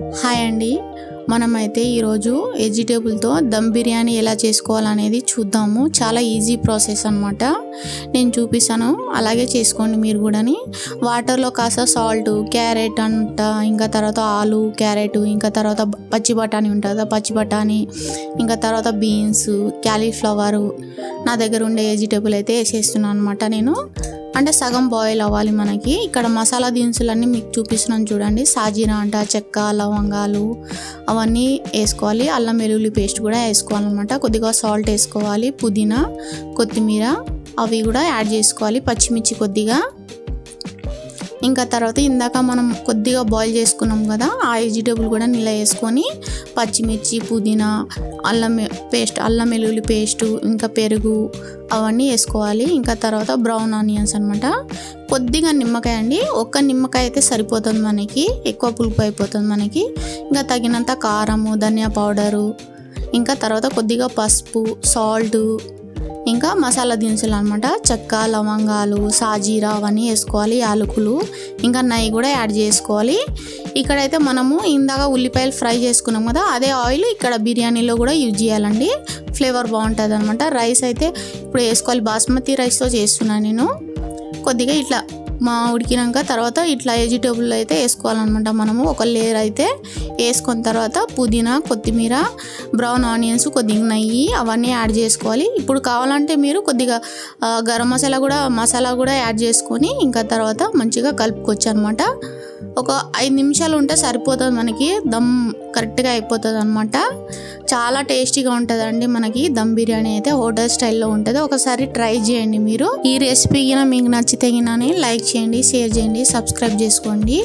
Hi అండి, మనమైతే ఈరోజు వెజిటేబుల్తో దమ్ బిర్యానీ ఎలా చేసుకోవాలనేది చూద్దాము. చాలా ఈజీ ప్రాసెస్ అనమాట. నేను చూపిస్తాను, అలాగే చేసుకోండి మీరు కూడాని. వాటర్లో కాస్త సాల్ట్, క్యారెట్ అంట, ఇంకా తర్వాత ఆలు, క్యారెట్, ఇంకా తర్వాత పచ్చి బఠానీ ఉంటుంది, పచ్చి బఠానీ, ఇంకా తర్వాత బీన్స్, క్యాలీఫ్లవరు, నా దగ్గర ఉండే వెజిటేబుల్ అయితే వేసేస్తున్నాను అనమాట. నేను అంటే సగం బాయిల్ అవ్వాలి మనకి. ఇక్కడ మసాలా దినుసులన్నీ మీకు చూపిస్తున్నాను చూడండి. సాజీరా అంట, చెక్క, లవంగాలు అవన్నీ వేసుకోవాలి. అల్లం వెల్లుల్లి పేస్ట్ కూడా వేసుకోవాలన్నమాట. కొద్దిగా సాల్ట్ వేసుకోవాలి, పుదీనా, కొత్తిమీర అవి కూడా యాడ్ చేసుకోవాలి, పచ్చిమిర్చి కొద్దిగా. ఇంకా తర్వాత ఇందాక మనం కొద్దిగా బాయిల్ చేసుకున్నాం కదా, ఆ వెజిటేబుల్ కూడా నీళ్ళ వేసుకొని పచ్చిమిర్చి, పుదీనా, అల్లం వెల్లుల్లి పేస్టు, ఇంకా పెరుగు అవన్నీ వేసుకోవాలి. ఇంకా తర్వాత బ్రౌన్ ఆనియన్స్ అనమాట. కొద్దిగా నిమ్మకాయ అండి, ఒక్క నిమ్మకాయ అయితే సరిపోతుంది మనకి, ఎక్కువ పులుపు అయిపోతుంది మనకి. ఇంకా తగినంత కారము, ధనియా పౌడరు, ఇంకా తర్వాత కొద్దిగా పసుపు, సాల్టు, ఇంకా మసాలా దినుసులు అనమాట. చెక్క, లవంగాలు, సాజీరా అవన్నీ వేసుకోవాలి, యాలకులు, ఇంకా నెయ్యి కూడా యాడ్ చేసుకోవాలి. ఇక్కడైతే మనము ఇందాక ఉల్లిపాయలు ఫ్రై చేసుకున్నాం కదా, అదే ఆయిల్ ఇక్కడ బిర్యానీలో కూడా యూజ్ చేయాలండి. ఫ్లేవర్ బాగుంటుంది అనమాట. రైస్ అయితే ఇప్పుడు వేసుకోవాలి, బాస్మతి రైస్తో చేస్తున్నాను నేను. కొద్దిగా ఇట్లా ఉడికినాక తర్వాత ఇట్లా వెజిటేబుల్ అయితే వేసుకోవాలన్నమాట. మనము ఒక లేయర్ అయితే వేసుకున్న తర్వాత పుదీనా, కొత్తిమీర, బ్రౌన్ ఆనియన్స్, కొద్దిగా నెయ్యి అవన్నీ యాడ్ చేసుకోవాలి. ఇప్పుడు కావాలంటే మీరు కొద్దిగా గరం మసాలా కూడా యాడ్ చేసుకొని ఇంకా తర్వాత మంచిగా కలుపుకోవచ్చు అనమాట. ఒక 5 నిమిషాలు ఉంటే సరిపోతుంది మనకి, దమ్ కరెక్ట్గా అయిపోతుంది అనమాట. చాలా టేస్టీగా ఉంటుందండి మనకి దమ్ బిర్యానీ అయితే, హోటల్ స్టైల్లో ఉంటుంది. ఒకసారి ట్రై చేయండి మీరు. ఈ రెసిపీ మీకు నచ్చితే లైక్ చేయండి, షేర్ చేయండి, సబ్స్క్రైబ్ చేసుకోండి.